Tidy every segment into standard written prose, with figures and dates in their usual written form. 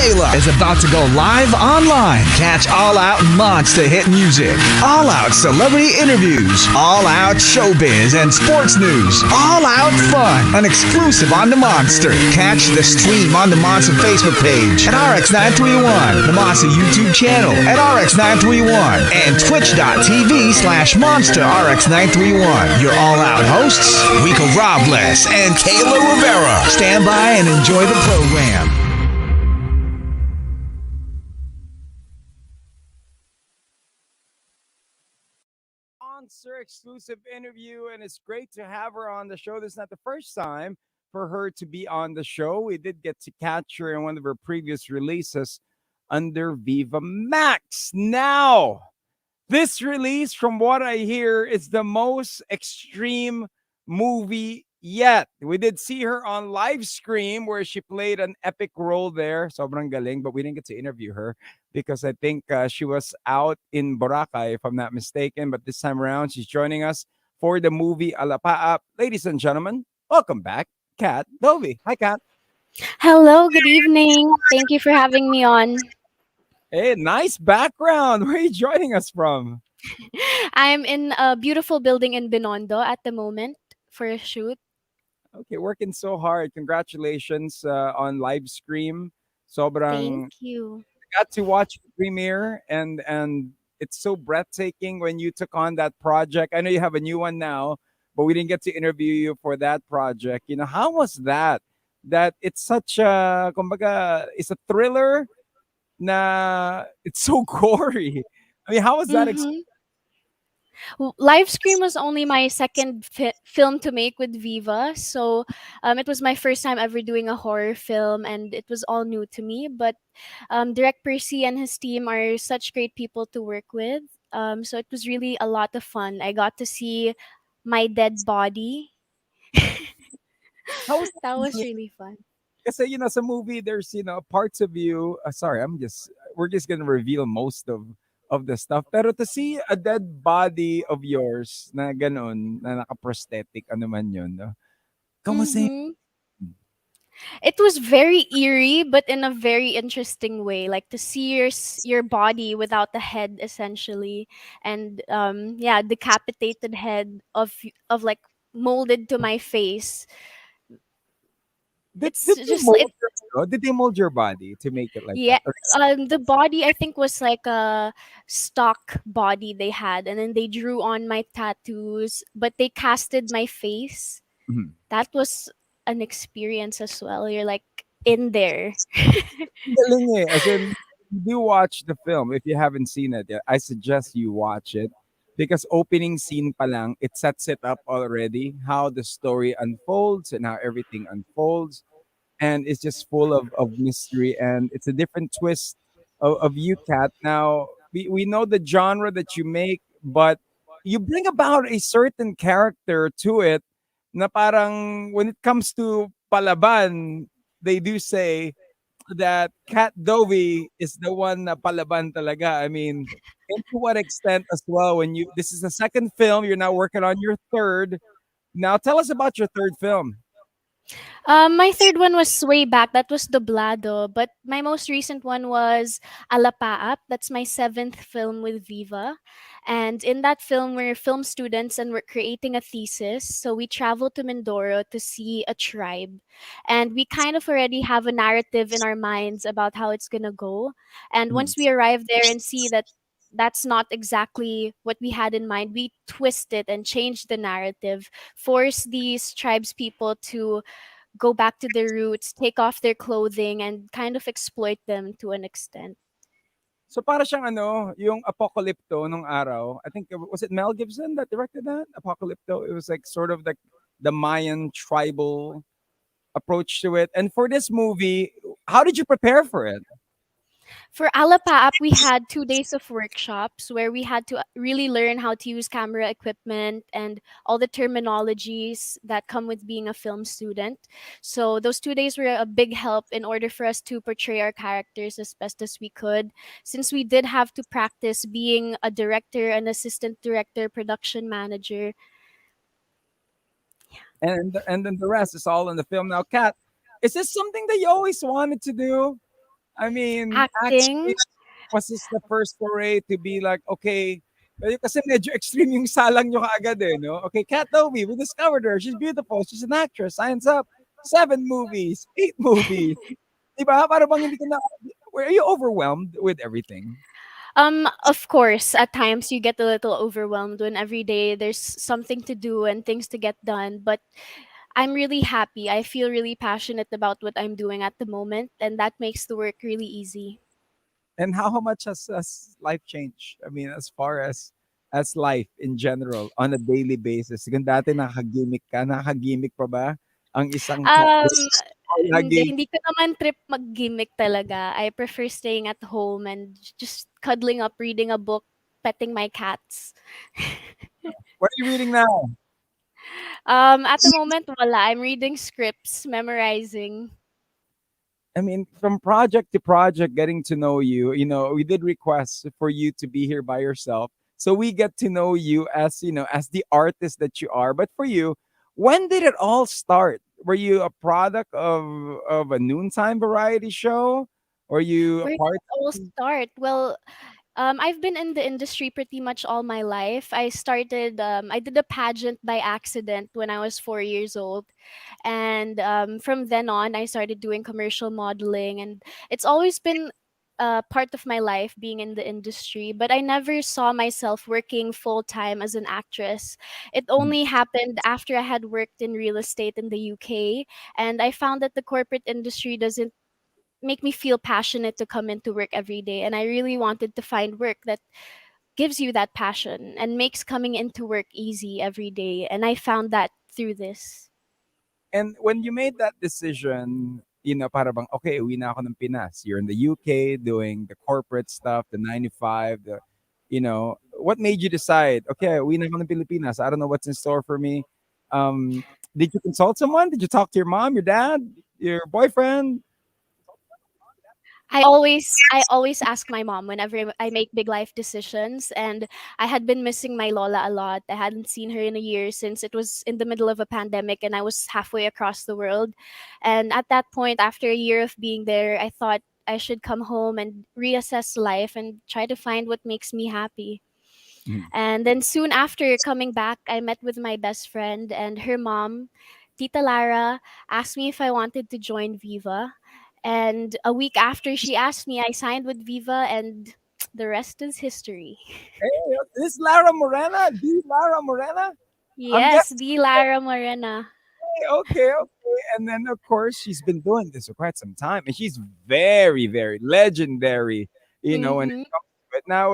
Kayla is about to go live online. Catch All Out Monster hit music, All Out celebrity interviews, All Out showbiz and sports news, All Out fun, and exclusive on the Monster. Catch the stream on the Monster Facebook page at RX931, the Monster YouTube channel at RX931, and twitch.tv/Monster RX931. Your All Out hosts, Rico Robles and Kayla Rivera. Stand by and enjoy the program. Monster exclusive interview, and it's great to have her on the show. This is not the first time for her to be on the show. We did get to catch her in one of her previous releases under Viva Max. Now, this release, from what I hear, is the most extreme movie yet. We did see her on live stream where she played an epic role there. Sobrang galing, but we didn't get to interview her because I think she was out in Boracay, if I'm not mistaken. But this time around, she's joining us for the movie Alapaap. Ladies and gentlemen, welcome back, Kat Dovey. Hi, Kat. Hello, good evening. Thank you for having me on. Hey, nice background. Where are you joining us from? I'm in a beautiful building in Binondo at the moment for a shoot. Okay, working so hard. Congratulations on live stream. Sobrang Thank you. got to watch the premiere, and it's so breathtaking when you took on that project. I know you have a new one now, but we didn't get to interview you for that project. You know, how was that? That it's such a, kumbaga, it's a thriller na it's so gory. I mean, how was that Mm-hmm. Live Scream was only my second film to make with Viva, so it was my first time ever doing a horror film, and it was all new to me. But Direct Percy and his team are such great people to work with, so it was really a lot of fun. I got to see my dead body. how was That was that? really fun. Kasi, sa movie, there's, parts of you. Sorry, we're just gonna reveal most of the stuff. Pero to see a dead body of yours na ganon, na naka-prosthetic, ano man yun, no? Kamusta yun? Mm-hmm. It was very eerie, but in a very interesting way. Like to see your body without the head, essentially, and yeah, decapitated head of like molded to my face. Did, It's did they just mold it. did they mold your body to make it like that? Yeah, the body I think was like a stock body they had, and then they drew on my tattoos, but they casted my face. Mhm. That was an experience as well. You're like in there. Ang galing eh. As in, you do watch the film. If you haven't seen it yet, I suggest you watch it because opening scene pa lang, it sets it up already, how the story unfolds and how everything unfolds. And it's just full of mystery, and it's a different twist of you, Kat. Now, we know the genre that you make, but you bring about a certain character to it na parang when it comes to palaban, they do say that Kat Dovey is the one na palaban talaga. I mean, and to what extent as well when this is the second film, you're now working on your third. Now tell us about your third film. My third one was way back. That was Doblado. But my most recent one was Alapaap. That's my seventh film with Viva. And in that film, we're film students and we're creating a thesis. So we travel to Mindoro to see a tribe. And we kind of already have a narrative in our minds about how it's going to go. And Mhm. once we arrive there and see that that's not exactly what we had in mind, we twist it and change the narrative, force these tribes people to go back to their roots, take off their clothing, and kind of exploit them to an extent. So para siyang ano, yung Apocalypto nung araw. I think was it Mel Gibson that directed that? Apocalypto. It was like sort of like the Mayan tribal approach to it. And for this movie, how did you prepare for it? For Alapaap, we had 2 days of workshops where we had to really learn how to use camera equipment and all the terminologies that come with being a film student. So those 2 days were a big help in order for us to portray our characters as best as we could, since we did have to practice being a director, an assistant director, production manager. And then the rest is all in the film. Now, Kat, is this something that you always wanted to do? I mean, Acting. acting was this the first foray to be like, okay, kasi medyo extreme yung salang nyo kaagad eh, no? Okay, Kat Dovey, we discovered her. She's beautiful. She's an actress. Signs up. 7 movies, 8 movies. Diba? Para bang hindi ka na, were you overwhelmed with everything? Of course, at times you get a little overwhelmed when every day there's something to do and things to get done. But I'm really happy. I feel really passionate about what I'm doing at the moment, and that makes the work really easy. And how much has life changed? I mean, as far as life in general on a daily basis. Kung dati nakaka-gimmick pa ba ang isang tao? Um, Lagi, hindi ko naman trip mag-gimmick talaga. I prefer staying at home and just cuddling up, reading a book, petting my cats. what are you reading now? At the moment, wala. I'm reading scripts, memorizing. I mean, from project to project, getting to know you, we did request for you to be here by yourself. So we get to know you as, as the artist that you are. But for you, when did it all start? Were you a product of a noontime variety show? Or you a Where did part? it all start? Well, I've been in the industry pretty much all my life. I did a pageant by accident when I was 4 years old. And from then on, I started doing commercial modeling. And it's always been part of my life being in the industry. But I never saw myself working full time as an actress. It only happened after I had worked in real estate in the UK. And I found that the corporate industry doesn't make me feel passionate to come into work every day, and I really wanted to find work that gives you that passion and makes coming into work easy every day, and I found that through this. And when you made that decision, para bang, okay, uwi na ako ng Pinas. You're in the UK doing the corporate stuff, the 95, what made you decide, okay, uwi na ako ng Pilipinas. I don't know what's in store for me. Did you consult someone? Did you talk to your mom, your dad, your boyfriend? I always ask my mom whenever I make big life decisions, and I had been missing my lola a lot. I hadn't seen her in a year since it was in the middle of a pandemic and I was halfway across the world. And at that point, after a year of being there, I thought I should come home and reassess life and try to find what makes me happy. Mhm. And then soon after coming back, I met with my best friend and her mom, Tita Lara, asked me if I wanted to join Viva. And a week after she asked me, I signed with Viva, and the rest is history. Hey, this Lara Morena, the Lara Morena. I'm Yes, guessing. the Lara Morena. Okay, okay. And then of course she's been doing this for quite some time, and she's very, very legendary. When it Mm-hmm. comes to it. Now,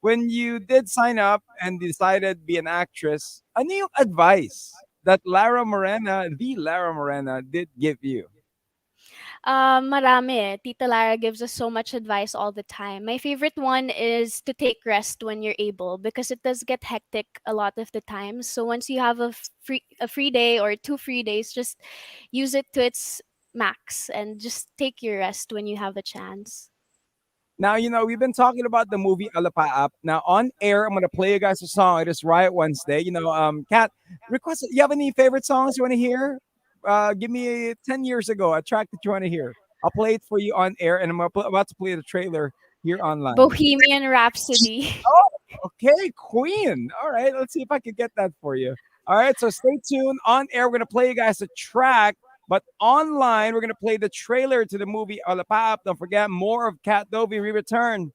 when you did sign up and decided to be an actress, ano yung advice that Lara Morena, the Lara Morena, did give you? Marami. Tita Lara gives us so much advice all the time. My favorite one is to take rest when you're able because it does get hectic a lot of the time. So once you have a free day or 2 free days, just use it to its max and just take your rest when you have a chance. Now, we've been talking about the movie Alapaap. Now, on air, I'm going to play you guys a song. It is Riot Wednesday. Kat, request, you have any favorite songs you want to hear? Give me 10 years ago, a track that you want to hear. I'll play it for you on air, and I'm about to play the trailer here online. Bohemian Rhapsody. Oh, okay, Queen. All right, let's see if I can get that for you. All right, so stay tuned. On air, we're going to play you guys a track. But online, we're going to play the trailer to the movie Alapaap. Don't forget, more of Kat Dovey. We return.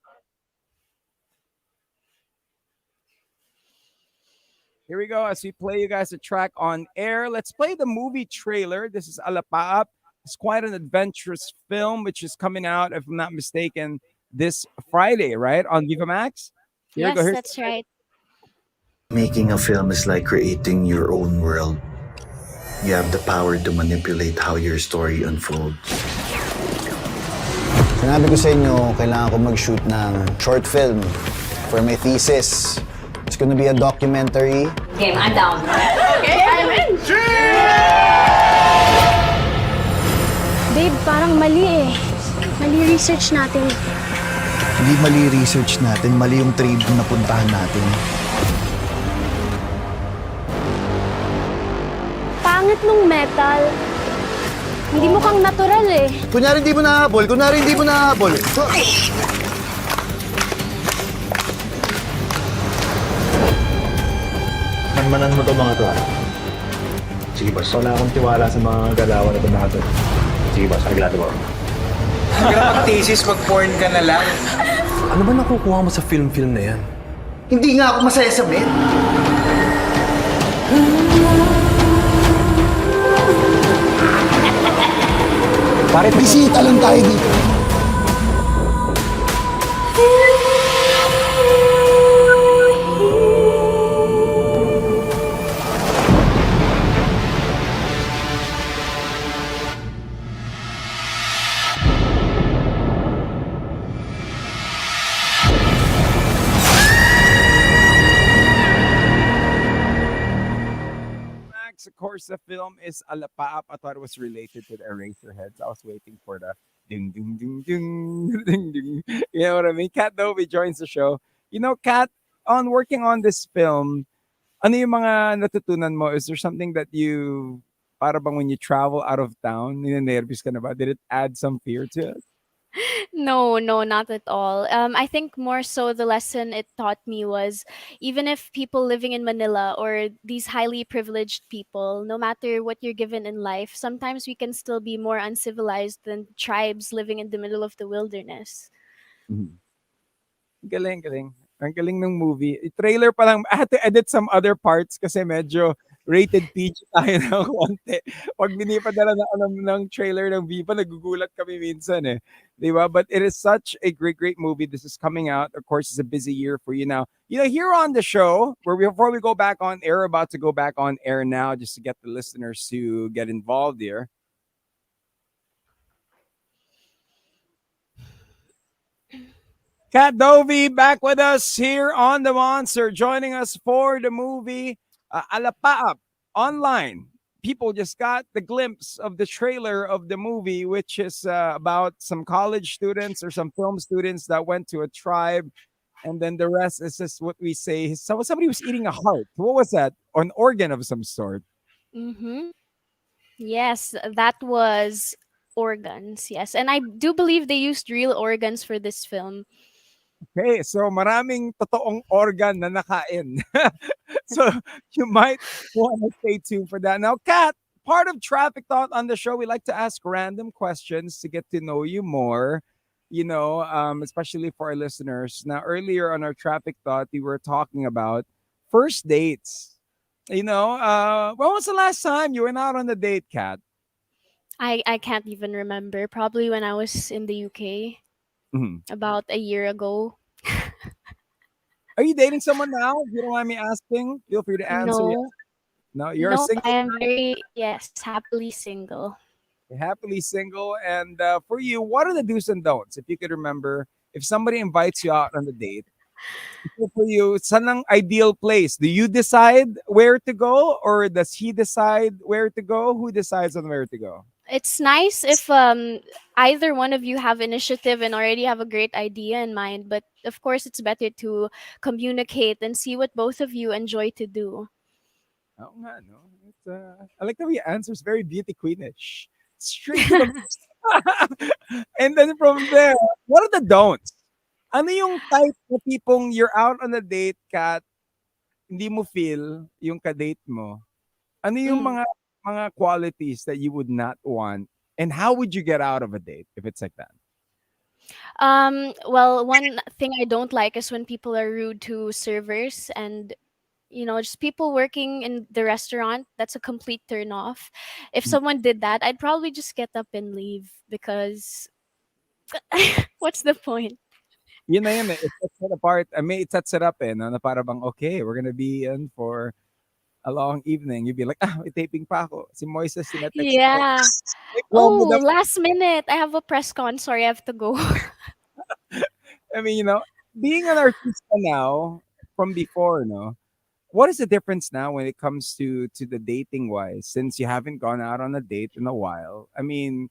Here we go. As we play you guys a track on air, let's play the movie trailer. This is Alapaap. It's quite an adventurous film, which is coming out, if I'm not mistaken, this Friday, right? On Viva Max. Here we go. Yes, Here's that's right. Making a film is like creating your own world. You have the power to manipulate how your story unfolds. Sinabi ko sa inyo, kailangan ko mag-shoot ng short film for my thesis. It's gonna be a documentary. Game, I'm down. Okay, I'm in. Babe, parang mali eh. Mali research natin. Hindi mali research natin, mali yung trade na puntahan natin. Pangit nung metal. Hindi mo kang natural eh. Kunyari hindi mo nahabol, kunyari hindi mo nahabol. Manmanan mo to mga to, ha? Sige, boss. Wala akong tiwala sa mga galawan na ito mga to. Sige, boss. Arglado mo. Hindi ka mag-thesis, mag-porn ka na lang. Ano ba nakukuha mo sa film-film na yan? Hindi nga ako masaya sa men. Pare, bisita lang tayo dito. Of course, the film is Alapaap. I thought it was related to the Eraserheads. I was waiting for the ding, ding, ding, ding, ding, ding. You know what I mean? Kat Dovey joins the show. You know, Kat, on working on this film, ano yung mga natutunan mo? Is there something that you, para bang when you travel out of town, ninenervous ka na ba? Did it add some fear to it? No, no, not at all. I think more so the lesson it taught me was even if people living in Manila or these highly privileged people, no matter what you're given in life, sometimes we can still be more uncivilized than tribes living in the middle of the wilderness. Mhm. Galing, galing. Ang galing ng movie. Trailer pa lang, I had to edit some other parts kasi medyo rated PG tayo ng konti. Pag binipadala na ng trailer ng Viva, nagugulat kami minsan eh. Di ba? But it is such a great, great movie. This is coming out. Of course, it's a busy year for you now. You know, here on the show, before we go back on air, about to go back on air now, just to get the listeners to get involved here. Kat Dovey back with us here on the Monster, joining us for the movie Alapaap online. People just got the glimpse of the trailer of the movie, which is about some college students or some film students that went to a tribe, and then the rest is just what we say. So somebody was eating a heart. What was that? An organ of some sort. Mm-hmm. Yes, that was organs. Yes, and I do believe they used real organs for this film. Okay, so maraming totoong organ na nakain. So you might want to stay tuned for that. Now, Kat, part of Traffic Thought on the show, we like to ask random questions to get to know you more, especially for our listeners. Now, earlier on our Traffic Thought, we were talking about first dates. When was the last time you went out on a date, Kat? I can't even remember. Probably when I was in the UK Mhm. about a year ago. Are you dating someone now? If you don't mind me asking, feel free to answer yes. No, No, you're nope. I single. am happily single. Happily single. And for you, what are the do's and don'ts? If you could remember, if somebody invites you out on a date, so for you, saan ang ideal place? Do you decide where to go, or does he decide where to go? Who decides on where to go? It's nice if either one of you have initiative and already have a great idea in mind, but of course it's better to communicate and see what both of you enjoy to do. Oo nga, no? I like how he answers very beauty queenish. Straight to the And then from there, what are the don'ts? Ano yung type na tipong you're out on a date, Kat, hindi mo feel yung ka-date mo? Ano yung Mm. mga qualities that you would not want, and how would you get out of a date if it's like that? Well, one thing I don't like is when people are rude to servers and just people working in the restaurant. That's a complete turn off. If someone did that, I'd probably just get up and leave because what's the point? Yun na yun eh. It sets it apart. I mean, it sets it up eh. No? Na para bang, okay, we're gonna be in for a long evening. You'd be like, may taping pa ako. Si Moises, sinetext ako. Yeah. Like, Oh, last minute. I have a press con. Sorry, I have to go. I mean, being an artista now from before, no? What is the difference now when it comes to the dating wise? Since you haven't gone out on a date in a while, I mean,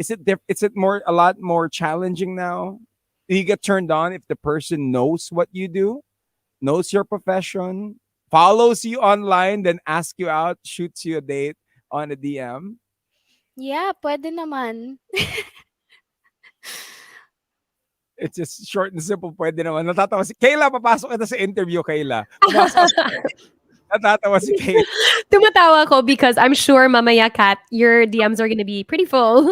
is it more a lot more challenging now? Do you get turned on if the person knows what you do, knows your profession, follows you online, then asks you out, shoots you a date on a DM? Yeah, pwede naman. It's just short and simple. Pwede naman. Natatawa si Kayla. Papasok kita sa interview, Kayla. Pumasok ka. Natatawa si Kayla. Tumatawa ko because I'm sure mamaya, Kat, your DMs are gonna be pretty full.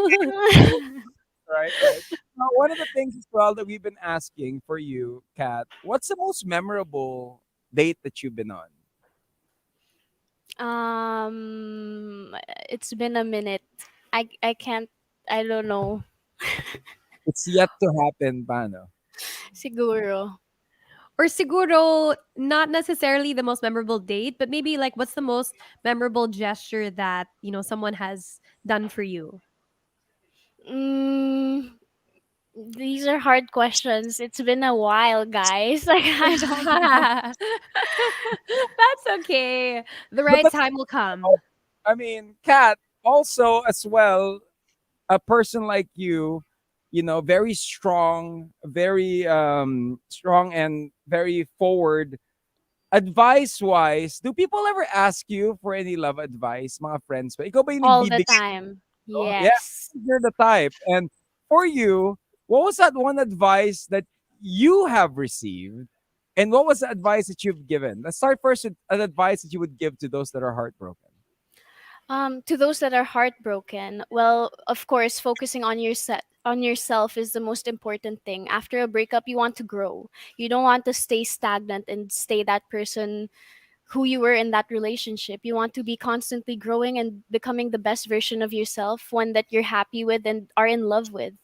Right, right. Now, one of the things as well that we've been asking for you, Kat, what's the most memorable date that you've been on? um, it's been a minute. I can't. I don't know. It's yet to happen, paano? Siguro. Or siguro, not necessarily the most memorable date, but maybe like what's the most memorable gesture that, someone has done for you? Mm, these are hard questions. It's been a while, guys. Like I don't know. That's okay. The But right that's, time will come. I mean, Kat, also as well, a person like you know, very strong, very strong and very forward. Advice wise, do people ever ask you for any love advice, mga friends? Ba? Ikaw ba yung All the nagbibigay? time. Oh, yeah, Yes. you're the type. And for you, what was that one advice that you have received? And what was the advice that you've given? Let's start first with an advice that you would give to those that are heartbroken. To those that are heartbroken, well, of course, focusing on on yourself is the most important thing. After a breakup, you want to grow. You don't want to stay stagnant and stay that person who you were in that relationship. You want to be constantly growing and becoming the best version of yourself, one that you're happy with and are in love with.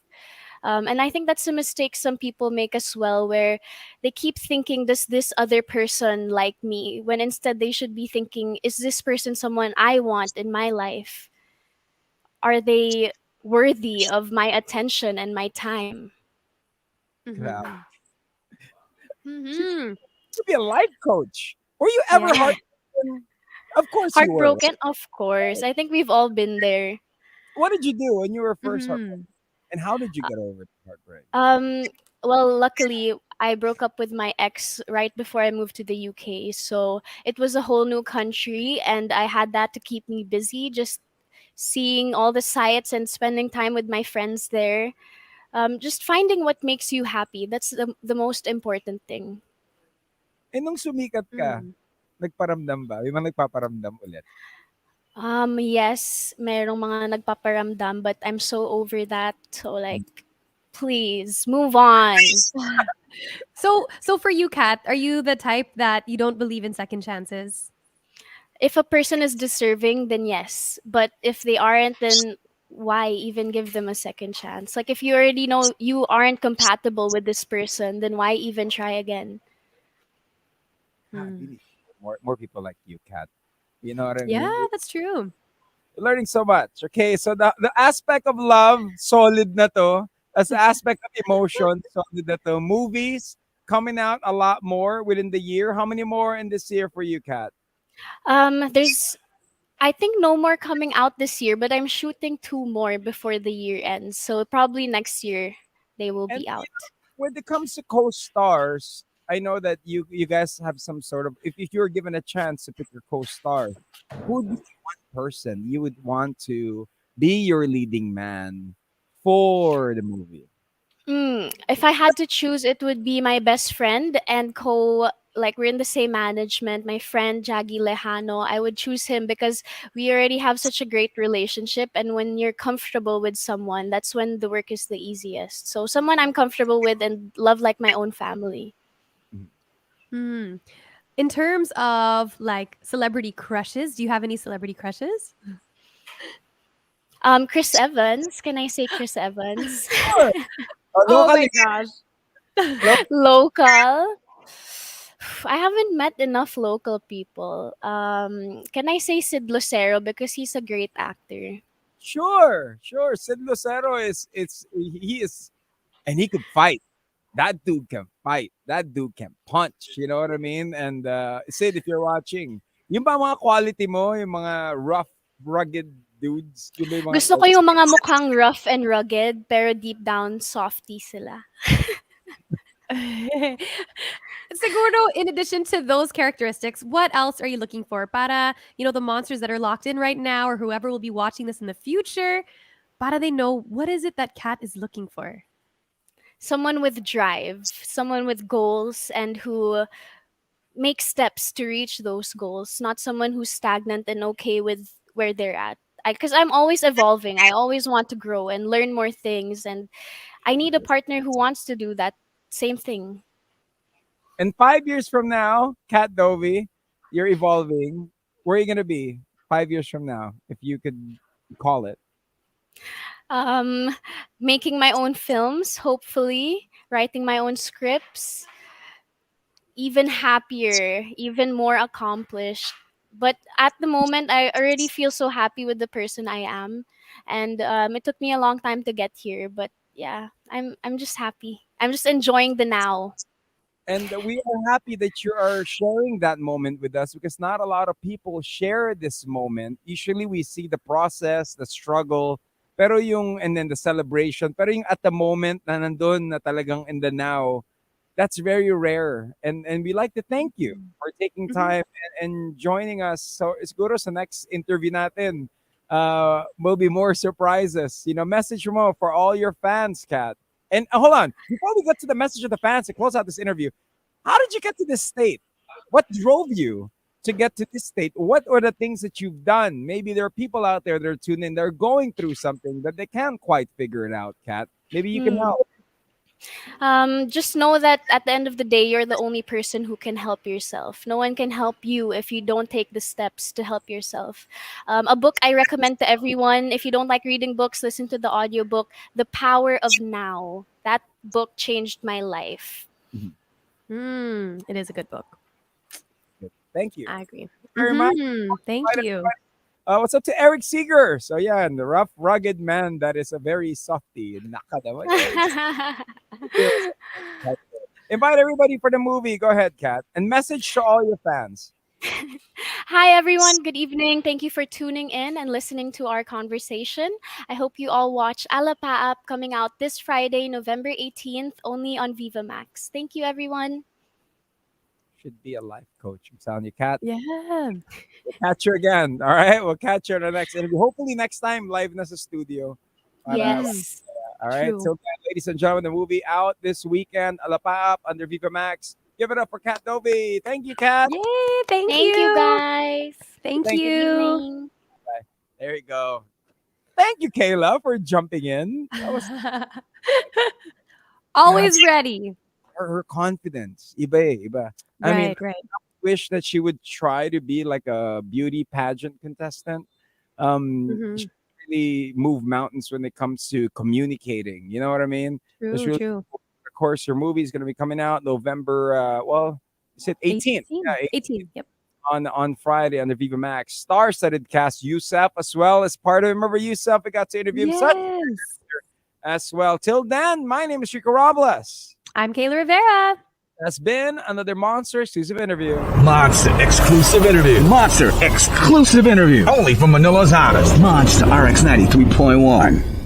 And I think that's a mistake some people make as well, where they keep thinking, does this other person like me? When instead they should be thinking, is this person someone I want in my life? Are they worthy of my attention and my time? Yeah. Mm-hmm. She Mm-hmm. should be a life coach. Were you ever Yeah. heartbroken? Of course you were. Heartbroken? Of course. I think we've all been there. What did you do when you were first heartbroken? Mm-hmm. And how did you get over the heartbreak? Um, well, luckily, I broke up with my ex right before I moved to the UK. So it was a whole new country, and I had that to keep me busy, just seeing all the sights and spending time with my friends there. Just finding what makes you happy. That's the most important thing. Eh, nung sumikat ka, Mm-hmm. nagparamdam ba? May mga nagpaparamdam ulit. Yes, merong mga nagpaparamdam, but I'm so over that. So like, please move on. So for you, Kat, are you the type that you don't believe in second chances? If a person is deserving, then yes. But if they aren't, then why even give them a second chance? Like if you already know you aren't compatible with this person, then why even try again? God, we Mm. need more people like you, Kat. You know what I Yeah, mean? that's true. We're learning so much. Okay, so the aspect of love, solid na to. As the aspect of emotion, solid na to. Movies coming out a lot more within the year. How many more in this year for you, Kat? There's I think no more coming out this year, but I'm shooting two more before the year ends. So probably next year they will And be out. when it comes to co-stars, I know that you guys have some sort of, if you're given a chance to pick your co-star, who would be one person you would want to be your leading man for the movie? If I had to choose, it would be my best friend and like we're in the same management, my friend Jaggy Lejano. I would choose him because we already have such a great relationship, and when you're comfortable with someone, that's when the work is the easiest. So someone I'm comfortable with and love like my own family. Mm. In terms of like celebrity crushes, do you have any celebrity crushes? Chris Evans, can I say Chris Evans? Sure. Oh my Locally, gosh. Local. I haven't met enough local people. Can I say Sid Lucero because he's a great actor. sure, sure. Sid Lucero he is, and he could fight. That dude can fight. That dude can punch. You know what I mean? And Sid, if you're watching, yung ba mga quality mo, yung mga rough, rugged dudes, yung ba yung mga Gusto ko yung mga mukhang rough and rugged pero deep down softy sila. Siguro, in addition to those characteristics, what else are you looking for? Para, the monsters that are locked in right now or whoever will be watching this in the future, para they know what is it that Kat is looking for? Someone with drive, someone with goals, and who makes steps to reach those goals, not someone who's stagnant and okay with where they're at. Because I'm always evolving. I always want to grow and learn more things. And I need a partner who wants to do that same thing. And 5 years from now, Kat Dovey, you're evolving. Where are you going to be 5 years from now, if you could call it? Um, Making my own films, hopefully, writing my own scripts, even happier, even more accomplished. But at the moment, I already feel so happy with the person I am, and it took me a long time to get here. But yeah, I'm just happy. I'm just enjoying the now. And we are happy that you are sharing that moment with us because not a lot of people share this moment. Usually we see the process, the struggle, pero and then the celebration. Pero yung at the moment na nandun na talagang in the now, that's very rare. And we like to thank you for taking time and joining us. So siguro sa next interview natin, will be more surprises. Message mo for all your fans, Kat. And hold on, before we get to the message of the fans to close out this interview, how did you get to this state? What drove you to get to this state? What are the things that you've done? Maybe there are people out there that are tuning in, they're going through something that they can't quite figure it out, Kat. Maybe you can help. Just know that at the end of the day, you're the only person who can help yourself. No one can help you if you don't take the steps to help yourself. A book I recommend to everyone, if you don't like reading books, listen to the audiobook, The Power of Now. That book changed my life. It is a good book. Thank you. I agree. Very much. Thank you. What's up to Eric Seeger? So yeah, and the rough, rugged man that is a very softy. Naka naman, Eric. Invite everybody for the movie. Go ahead, Kat. And message to all your fans. Hi, everyone. Good evening. Thank you for tuning in and listening to our conversation. I hope you all watch Alapaap coming out this Friday, November 18th, only on Viva Max. Thank you, everyone. Should be a life coach. I'm telling you, Kat. Yeah. We'll catch you again. All right. We'll catch you in the next interview. Hopefully next time live in the studio. Yes. All right. True. So, ladies and gentlemen, the movie out this weekend, Alapaap under Viva Max. Give it up for Kat Dovey. Thank you, Kat. Yay. Thank Thank you, guys. Thank Thank you. Good evening. There you go. Thank you, Kayla, for jumping in. That was Always ready. her confidence. Iba. I mean, Right. wish that she would try to be like a beauty pageant contestant. She really move mountains when it comes to communicating. You know what I mean? It's really True. Of course, your movie is going to be coming out November. You said 18th. Yeah, 18. Yep. on Friday on the Viva Max. Star-studded cast. Yusef as well as part of it. Remember Yusef? We got to interview him as well. Till then, my name is Chico Robles. I'm Kayla Rivera. That's been another Monster exclusive interview. Monster exclusive interview. Monster exclusive interview. Only from Manila's hottest. Monster RX93.1.